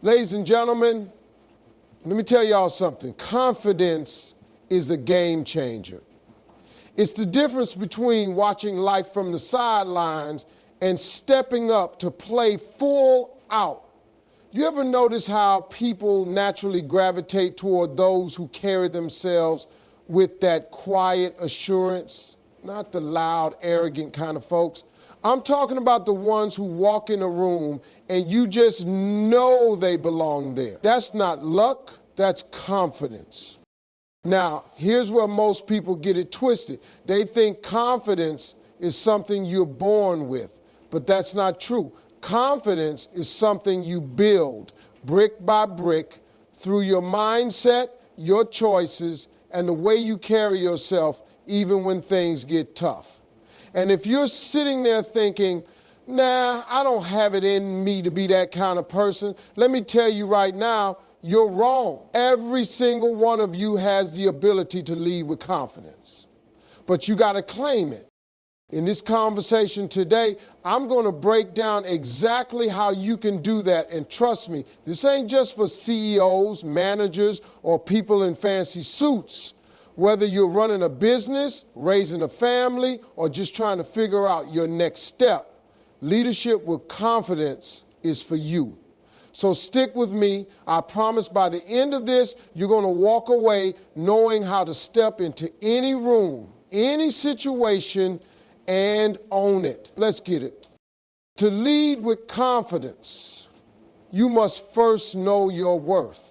Ladies and gentlemen, let me tell y'all something. Confidence is a game changer. It's the difference between watching life from the sidelines and stepping up to play full out. You ever notice how people naturally gravitate toward those who carry themselves with that quiet assurance? Not the loud, arrogant kind of folks. I'm talking about the ones who walk in a room and you just know they belong there. That's not luck, that's confidence. Now, here's where most people get it twisted. They think confidence is something you're born with, but that's not true. Confidence is something you build brick by brick through your mindset, your choices, and the way you carry yourself even when things get tough. And if you're sitting there thinking, nah, I don't have it in me to be that kind of person, let me tell you right now, you're wrong. Every single one of you has the ability to lead with confidence, but you got to claim it. In this conversation today, I'm going to break down exactly how you can do that. And trust me, this ain't just for CEOs, managers, or people in fancy suits. Whether you're running a business, raising a family, or just trying to figure out your next step, leadership with confidence is for you. So stick with me. I promise by the end of this, you're going to walk away knowing how to step into any room, any situation, and own it. Let's get it. To lead with confidence, you must first know your worth.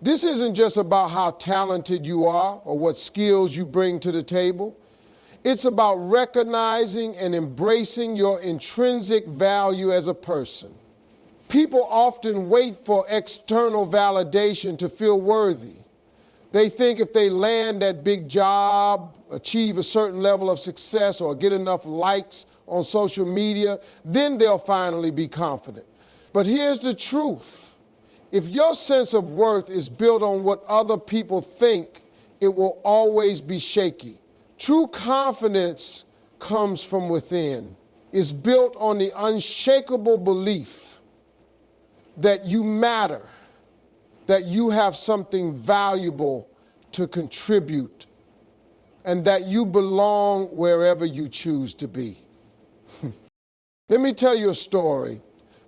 This isn't just about how talented you are or what skills you bring to the table. It's about recognizing and embracing your intrinsic value as a person. People often wait for external validation to feel worthy. They think if they land that big job, achieve a certain level of success, or get enough likes on social media, then they'll finally be confident. But here's the truth. If your sense of worth is built on what other people think, it will always be shaky. True confidence comes from within. It's built on the unshakable belief that you matter, that you have something valuable to contribute, and that you belong wherever you choose to be. Let me tell you a story.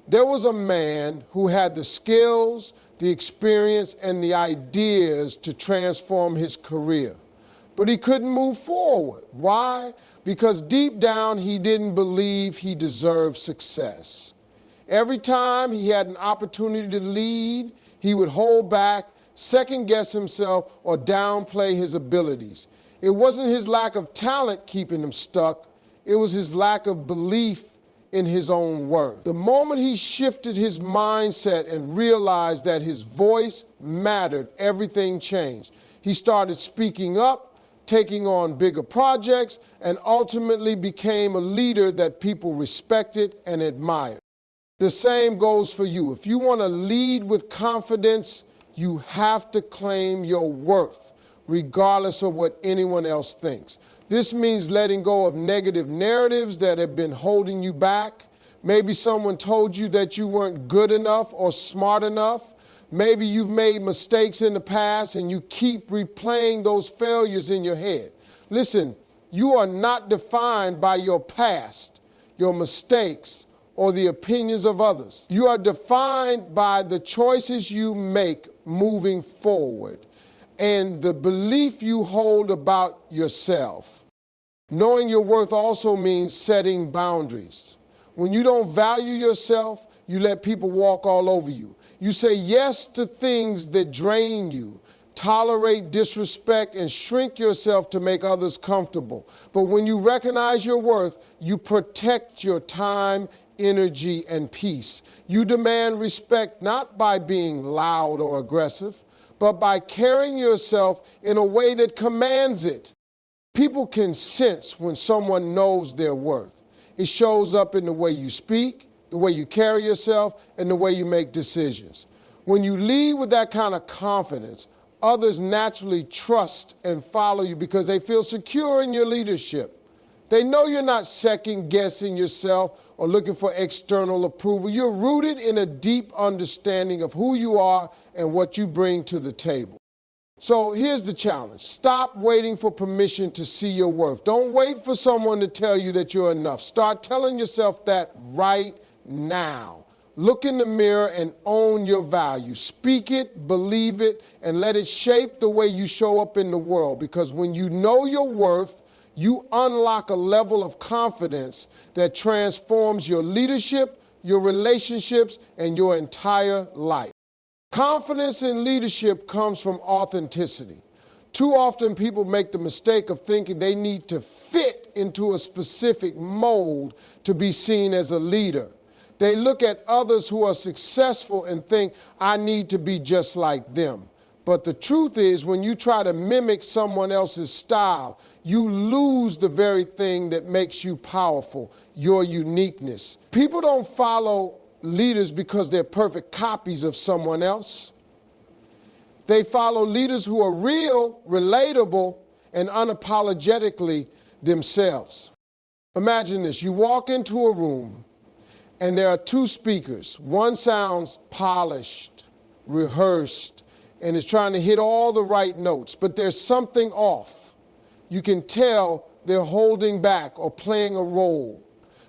There was a man who had the skills, the experience, and the ideas to transform his career, but he couldn't move forward. Why? Because deep down he didn't believe he deserved success. Every time he had an opportunity to lead, he would hold back, second-guess himself, or downplay his abilities. It wasn't his lack of talent keeping him stuck. It was his lack of belief in his own worth. The moment he shifted his mindset and realized that his voice mattered, everything changed. He started speaking up, taking on bigger projects, and ultimately became a leader that people respected and admired. The same goes for you. If you want to lead with confidence, you have to claim your worth, regardless of what anyone else thinks. This means letting go of negative narratives that have been holding you back. Maybe someone told you that you weren't good enough or smart enough. Maybe you've made mistakes in the past and you keep replaying those failures in your head. Listen, you are not defined by your past, your mistakes, or the opinions of others. You are defined by the choices you make moving forward and the belief you hold about yourself. Knowing your worth also means setting boundaries. When you don't value yourself, you let people walk all over you. You say yes to things that drain you, tolerate disrespect, and shrink yourself to make others comfortable. But when you recognize your worth, you protect your time, energy, and peace. You demand respect not by being loud or aggressive, but by carrying yourself in a way that commands it. People can sense when someone knows their worth. It shows up in the way you speak, the way you carry yourself, and the way you make decisions. When you lead with that kind of confidence, others naturally trust and follow you because they feel secure in your leadership. They know you're not second-guessing yourself or looking for external approval. You're rooted in a deep understanding of who you are and what you bring to the table. So here's the challenge. Stop waiting for permission to see your worth. Don't wait for someone to tell you that you're enough. Start telling yourself that right now. Look in the mirror and own your value. Speak it, believe it, and let it shape the way you show up in the world. Because when you know your worth, you unlock a level of confidence that transforms your leadership, your relationships, and your entire life. Confidence in leadership comes from authenticity. Too often people make the mistake of thinking they need to fit into a specific mold to be seen as a leader. They look at others who are successful and think, I need to be just like them. But the truth is, when you try to mimic someone else's style, you lose the very thing that makes you powerful, your uniqueness. People don't follow leaders because they're perfect copies of someone else. They follow leaders who are real, relatable, and unapologetically themselves. Imagine this. You walk into a room and there are two speakers. One sounds polished, rehearsed, and is trying to hit all the right notes, but there's something off. You can tell they're holding back or playing a role.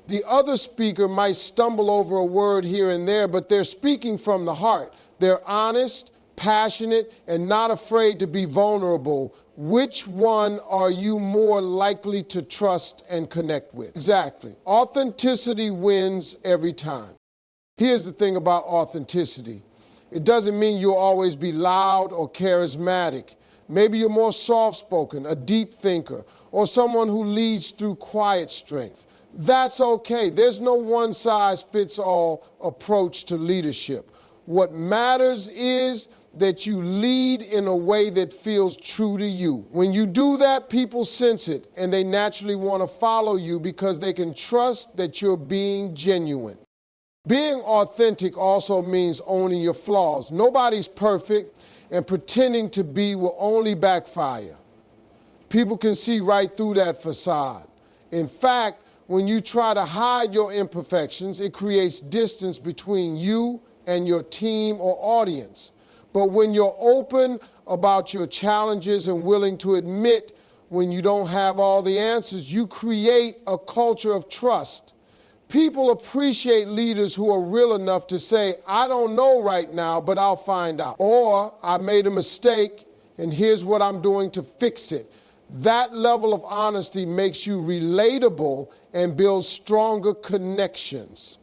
The other speaker might stumble over a word here and there, but they're speaking from the heart. They're honest, passionate, and not afraid to be vulnerable. Which one are you more likely to trust and connect with? Exactly. Authenticity wins every time. Here's the thing about authenticity. It doesn't mean you'll always be loud or charismatic. Maybe you're more soft-spoken, a deep thinker, or someone who leads through quiet strength. That's okay. There's no one-size-fits-all approach to leadership. What matters is that you lead in a way that feels true to you. When you do that, people sense it, and they naturally want to follow you because they can trust that you're being genuine. Being authentic also means owning your flaws. Nobody's perfect, and pretending to be will only backfire. People can see right through that facade. In fact, when you try to hide your imperfections, it creates distance between you and your team or audience. But when you're open about your challenges and willing to admit when you don't have all the answers, you create a culture of trust. People appreciate leaders who are real enough to say, I don't know right now, but I'll find out. Or I made a mistake and here's what I'm doing to fix it. That level of honesty makes you relatable and builds stronger connections.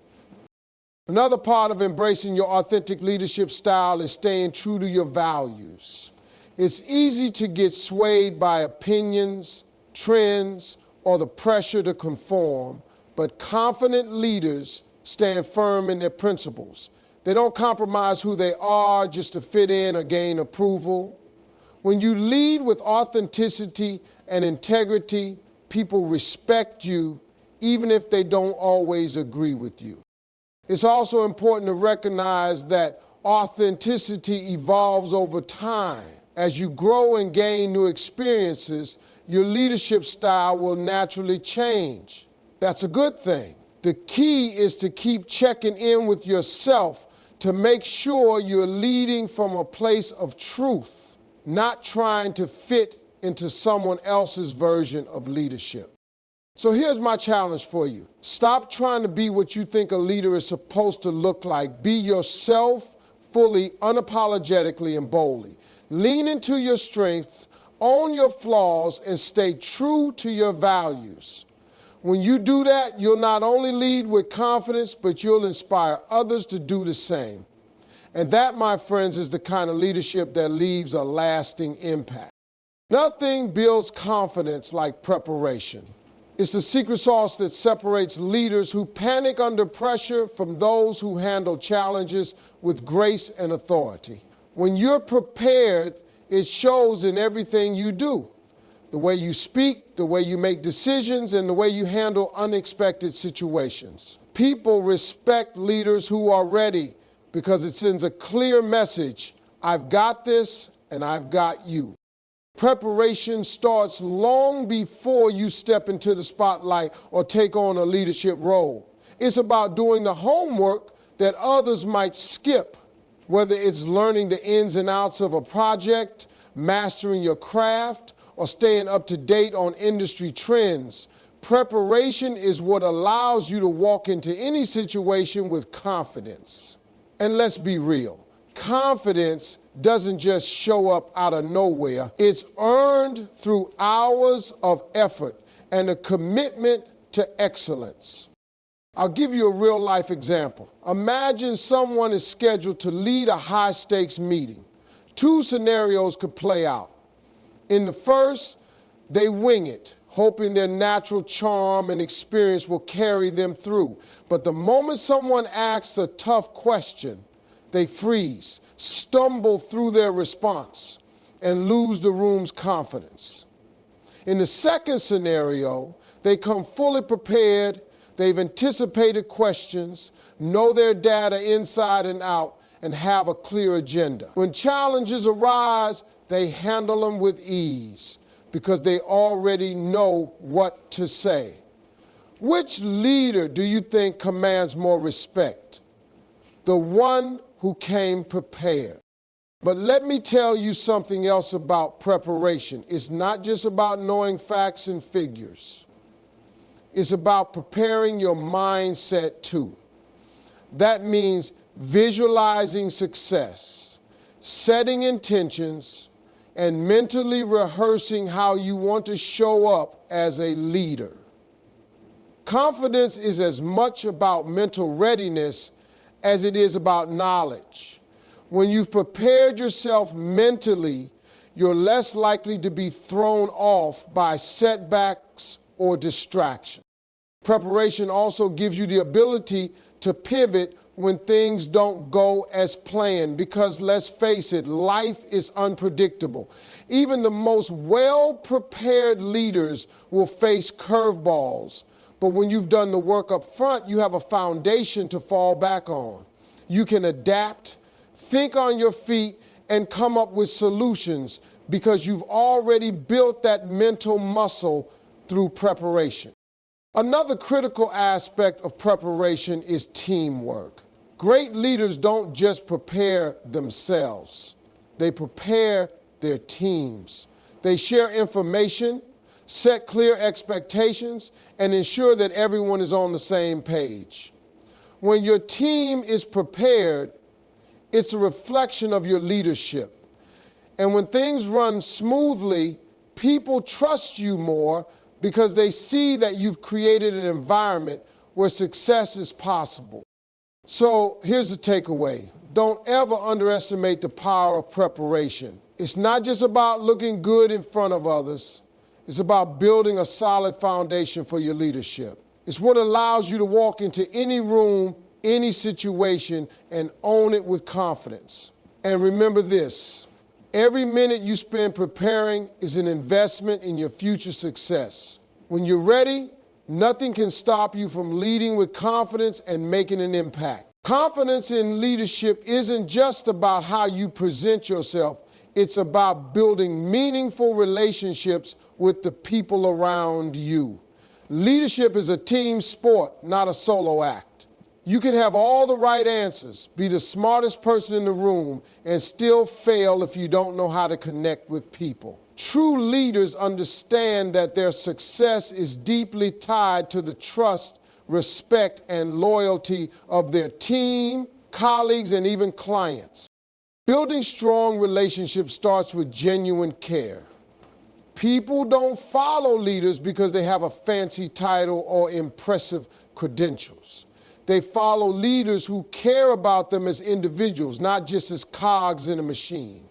Another part of embracing your authentic leadership style is staying true to your values. It's easy to get swayed by opinions, trends, or the pressure to conform, but confident leaders stand firm in their principles. They don't compromise who they are just to fit in or gain approval. When you lead with authenticity and integrity, people respect you even if they don't always agree with you. It's also important to recognize that authenticity evolves over time. As you grow and gain new experiences, your leadership style will naturally change. That's a good thing. The key is to keep checking in with yourself to make sure you're leading from a place of truth, not trying to fit into someone else's version of leadership. So here's my challenge for you. Stop trying to be what you think a leader is supposed to look like. Be yourself fully, unapologetically, and boldly. Lean into your strengths, own your flaws, and stay true to your values. When you do that, you'll not only lead with confidence, but you'll inspire others to do the same. And that, my friends, is the kind of leadership that leaves a lasting impact. Nothing builds confidence like preparation. It's the secret sauce that separates leaders who panic under pressure from those who handle challenges with grace and authority. When you're prepared, it shows in everything you do. The way you speak, the way you make decisions, and the way you handle unexpected situations. People respect leaders who are ready because it sends a clear message: I've got this and I've got you. Preparation starts long before you step into the spotlight or take on a leadership role. It's about doing the homework that others might skip, whether it's learning the ins and outs of a project, mastering your craft, or staying up to date on industry trends. Preparation is what allows you to walk into any situation with confidence. And let's be real, confidence doesn't just show up out of nowhere. It's earned through hours of effort and a commitment to excellence. I'll give you a real life example. Imagine someone is scheduled to lead a high stakes meeting. Two scenarios could play out. In the first, they wing it, hoping their natural charm and experience will carry them through. But the moment someone asks a tough question, they freeze, stumble through their response, and lose the room's confidence. In the second scenario, they come fully prepared, they've anticipated questions, know their data inside and out, and have a clear agenda. When challenges arise, they handle them with ease because they already know what to say. Which leader do you think commands more respect? The one who came prepared. But let me tell you something else about preparation. It's not just about knowing facts and figures. It's about preparing your mindset too. That means visualizing success, setting intentions, and mentally rehearsing how you want to show up as a leader. Confidence is as much about mental readiness as it is about knowledge. When you've prepared yourself mentally, you're less likely to be thrown off by setbacks or distraction. Preparation also gives you the ability to pivot when things don't go as planned because, let's face it, life is unpredictable. Even the most well-prepared leaders will face curveballs. But when you've done the work up front, you have a foundation to fall back on. You can adapt, think on your feet, and come up with solutions because you've already built that mental muscle through preparation. Another critical aspect of preparation is teamwork. Great leaders don't just prepare themselves. They prepare their teams. They share information, set clear expectations, and ensure that everyone is on the same page. When your team is prepared, it's a reflection of your leadership. And when things run smoothly, people trust you more because they see that you've created an environment where success is possible. So here's the takeaway. Don't ever underestimate the power of preparation. It's not just about looking good in front of others. It's about building a solid foundation for your leadership. It's what allows you to walk into any room, any situation, and own it with confidence. And remember this, every minute you spend preparing is an investment in your future success. When you're ready, nothing can stop you from leading with confidence and making an impact. Confidence in leadership isn't just about how you present yourself. It's about building meaningful relationships with the people around you. Leadership is a team sport, not a solo act. You can have all the right answers, be the smartest person in the room, and still fail if you don't know how to connect with people. True leaders understand that their success is deeply tied to the trust, respect, and loyalty of their team, colleagues, and even clients. Building strong relationships starts with genuine care. People don't follow leaders because they have a fancy title or impressive credentials. They follow leaders who care about them as individuals, not just as cogs in a machine.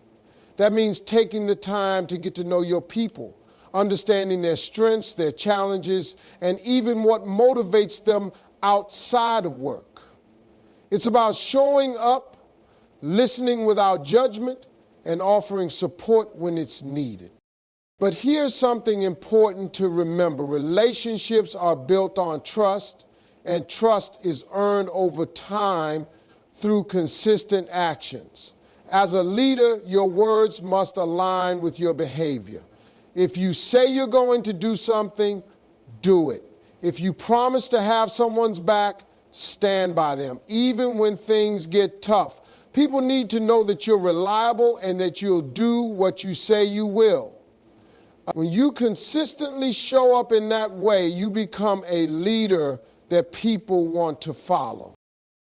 That means taking the time to get to know your people, understanding their strengths, their challenges, and even what motivates them outside of work. It's about showing up, listening without judgment, and offering support when it's needed. But here's something important to remember. Relationships are built on trust, and trust is earned over time through consistent actions. As a leader, your words must align with your behavior. If you say you're going to do something, do it. If you promise to have someone's back, stand by them, even when things get tough. People need to know that you're reliable and that you'll do what you say you will. When you consistently show up in that way, you become a leader that people want to follow.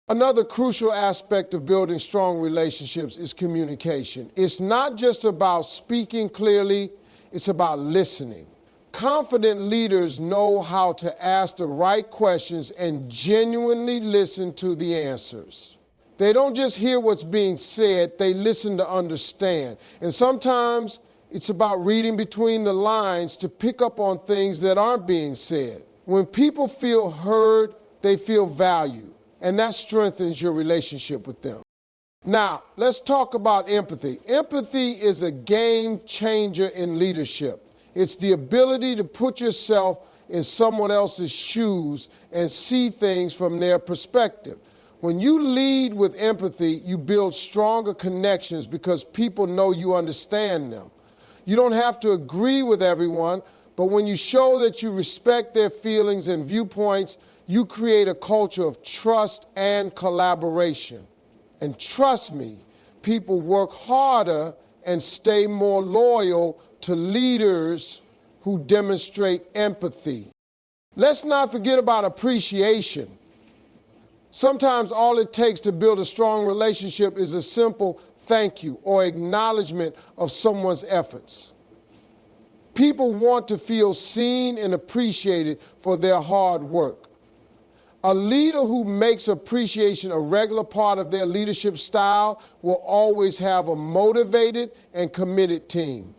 Another crucial aspect of building strong relationships is communication. It's not just about speaking clearly, it's about listening. Confident leaders know how to ask the right questions and genuinely listen to the answers. They don't just hear what's being said, they listen to understand. And sometimes it's about reading between the lines to pick up on things that aren't being said. When people feel heard, they feel valued, and that strengthens your relationship with them. Now, let's talk about empathy. Empathy is a game changer in leadership. It's the ability to put yourself in someone else's shoes and see things from their perspective. When you lead with empathy, you build stronger connections because people know you understand them. You don't have to agree with everyone, but when you show that you respect their feelings and viewpoints, you create a culture of trust and collaboration. And trust me, people work harder and stay more loyal to leaders who demonstrate empathy. Let's not forget about appreciation. Sometimes all it takes to build a strong relationship is a simple thank you or acknowledgement of someone's efforts. People want to feel seen and appreciated for their hard work. A leader who makes appreciation a regular part of their leadership style will always have a motivated and committed team.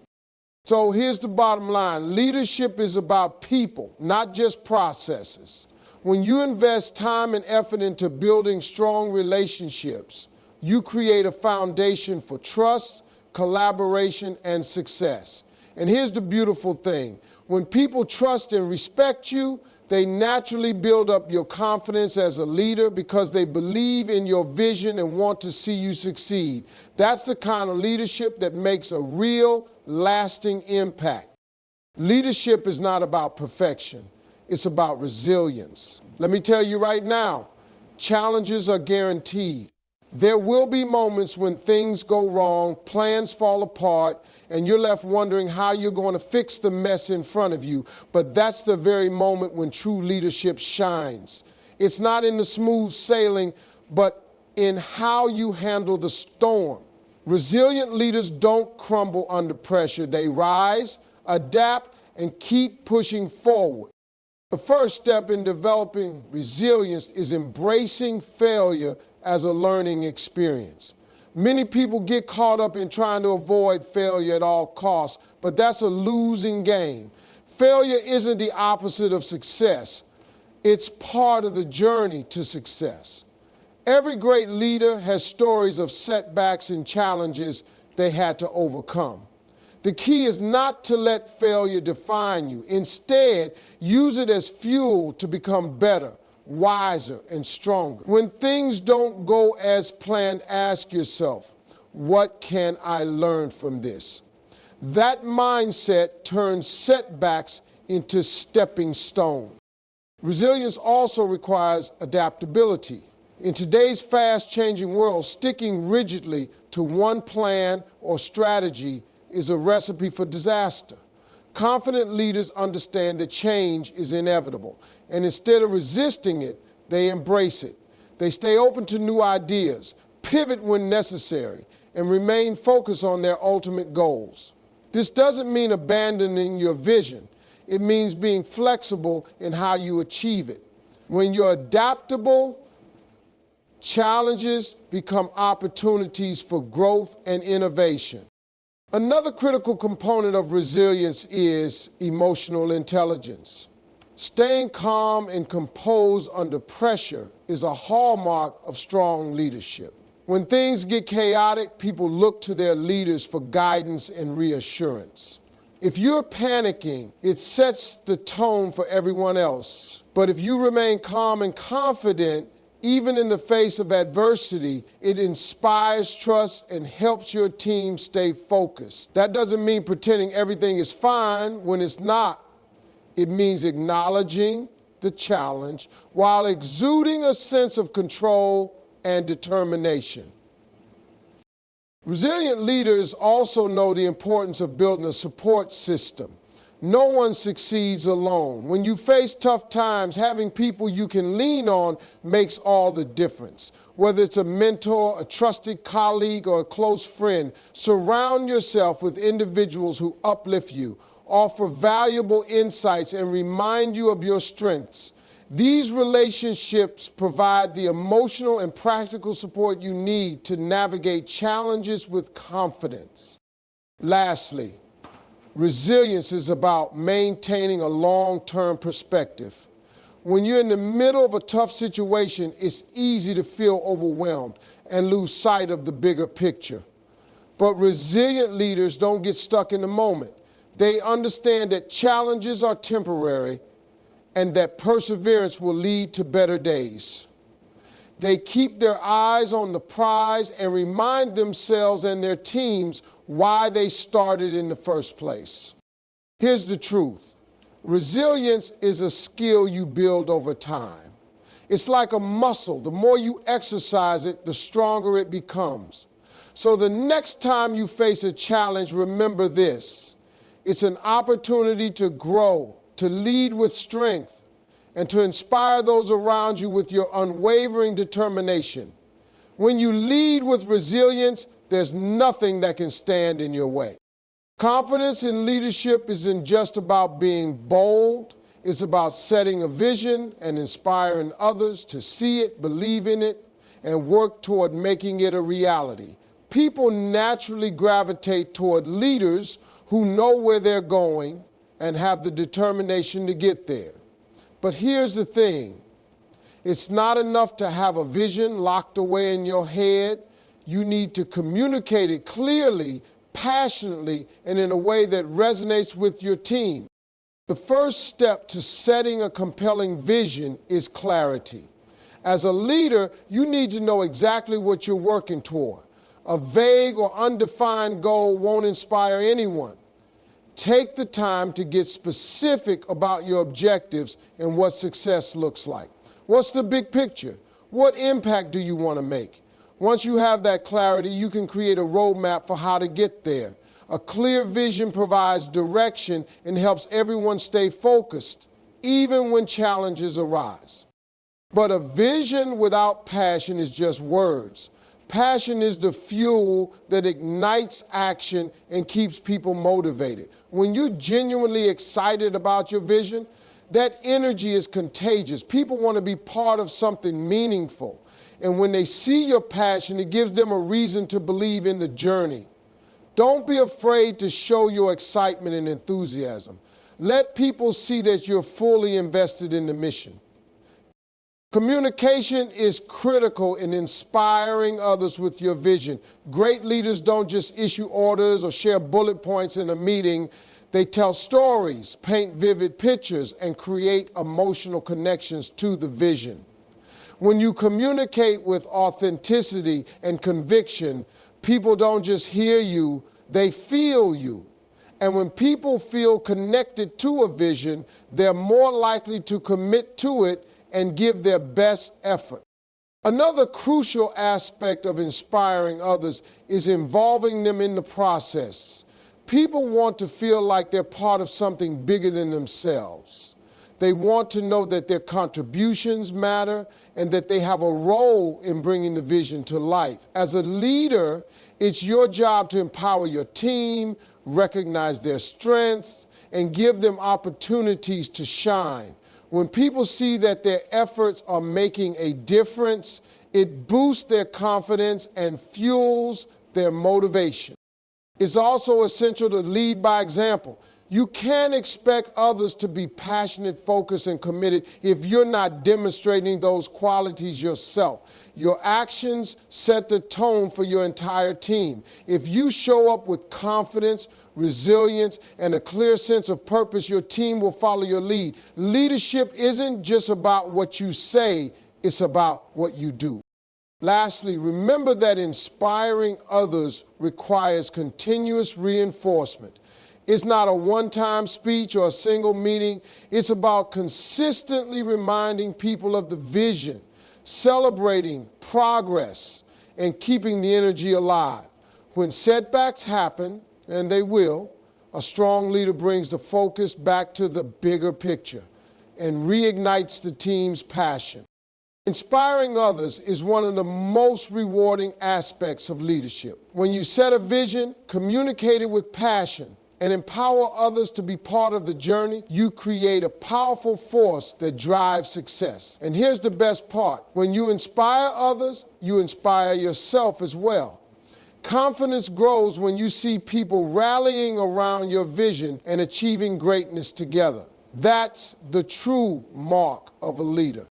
So here's the bottom line. Leadership is about people, not just processes. When you invest time and effort into building strong relationships, you create a foundation for trust, collaboration, and success. And here's the beautiful thing. When people trust and respect you, they naturally build up your confidence as a leader because they believe in your vision and want to see you succeed. That's the kind of leadership that makes a real, lasting impact. Leadership is not about perfection. It's about resilience. Let me tell you right now, challenges are guaranteed. There will be moments when things go wrong, plans fall apart, and you're left wondering how you're going to fix the mess in front of you. But that's the very moment when true leadership shines. It's not in the smooth sailing, but in how you handle the storm. Resilient leaders don't crumble under pressure. They rise, adapt, and keep pushing forward. The first step in developing resilience is embracing failure as a learning experience. Many people get caught up in trying to avoid failure at all costs, but that's a losing game. Failure isn't the opposite of success. It's part of the journey to success. Every great leader has stories of setbacks and challenges they had to overcome. The key is not to let failure define you. Instead, use it as fuel to become better, wiser, and stronger. When things don't go as planned, ask yourself, what can I learn from this? That mindset turns setbacks into stepping stones. Resilience also requires adaptability. In today's fast-changing world, sticking rigidly to one plan or strategy is a recipe for disaster. Confident leaders understand that change is inevitable, and instead of resisting it, they embrace it. They stay open to new ideas, pivot when necessary, and remain focused on their ultimate goals. This doesn't mean abandoning your vision. It means being flexible in how you achieve it. When you're adaptable, challenges become opportunities for growth and innovation. Another critical component of resilience is emotional intelligence. Staying calm and composed under pressure is a hallmark of strong leadership. When things get chaotic, people look to their leaders for guidance and reassurance. If you're panicking, it sets the tone for everyone else. But if you remain calm and confident, Even in the face of adversity, it inspires trust and helps your team stay focused. That doesn't mean pretending everything is fine when it's not. It means acknowledging the challenge while exuding a sense of control and determination. Resilient leaders also know the importance of building a support system. No one succeeds alone. When you face tough times, having people you can lean on makes all the difference. Whether it's a mentor, a trusted colleague, or a close friend, surround yourself with individuals who uplift you, offer valuable insights, and remind you of your strengths. These relationships provide the emotional and practical support you need to navigate challenges with confidence. Lastly, resilience is about maintaining a long-term perspective. When you're in the middle of a tough situation, it's easy to feel overwhelmed and lose sight of the bigger picture. But resilient leaders don't get stuck in the moment. They understand that challenges are temporary and that perseverance will lead to better days. They keep their eyes on the prize and remind themselves and their teams why they started in the first place. Here's the truth. Resilience is a skill you build over time. It's like a muscle. The more you exercise it, the stronger it becomes. So the next time you face a challenge, remember this. It's an opportunity to grow, to lead with strength, and to inspire those around you with your unwavering determination. When you lead with resilience, there's nothing that can stand in your way. Confidence in leadership isn't just about being bold. It's about setting a vision and inspiring others to see it, believe in it, and work toward making it a reality. People naturally gravitate toward leaders who know where they're going and have the determination to get there. But here's the thing. It's not enough to have a vision locked away in your head. You need to communicate it clearly, passionately, and in a way that resonates with your team. The first step to setting a compelling vision is clarity. As a leader, you need to know exactly what you're working toward. A vague or undefined goal won't inspire anyone. Take the time to get specific about your objectives and what success looks like. What's the big picture? What impact do you want to make? Once you have that clarity, you can create a roadmap for how to get there. A clear vision provides direction and helps everyone stay focused, even when challenges arise. But a vision without passion is just words. Passion is the fuel that ignites action and keeps people motivated. When you're genuinely excited about your vision, that energy is contagious. People want to be part of something meaningful. And when they see your passion, it gives them a reason to believe in the journey. Don't be afraid to show your excitement and enthusiasm. Let people see that you're fully invested in the mission. Communication is critical in inspiring others with your vision. Great leaders don't just issue orders or share bullet points in a meeting. They tell stories, paint vivid pictures, and create emotional connections to the vision. When you communicate with authenticity and conviction, people don't just hear you, they feel you. And when people feel connected to a vision, they're more likely to commit to it and give their best effort. Another crucial aspect of inspiring others is involving them in the process. People want to feel like they're part of something bigger than themselves. They want to know that their contributions matter and that they have a role in bringing the vision to life. As a leader, it's your job to empower your team, recognize their strengths, and give them opportunities to shine. When people see that their efforts are making a difference, it boosts their confidence and fuels their motivation. It's also essential to lead by example. You can't expect others to be passionate, focused, and committed if you're not demonstrating those qualities yourself. Your actions set the tone for your entire team. If you show up with confidence, resilience, and a clear sense of purpose, your team will follow your lead. Leadership isn't just about what you say, it's about what you do. Lastly, remember that inspiring others requires continuous reinforcement. It's not a one-time speech or a single meeting. It's about consistently reminding people of the vision, celebrating progress, and keeping the energy alive. When setbacks happen, and they will, a strong leader brings the focus back to the bigger picture and reignites the team's passion. Inspiring others is one of the most rewarding aspects of leadership. When you set a vision, communicate it with passion, and empower others to be part of the journey, you create a powerful force that drives success. And here's the best part. When you inspire others, you inspire yourself as well. Confidence grows when you see people rallying around your vision and achieving greatness together. That's the true mark of a leader.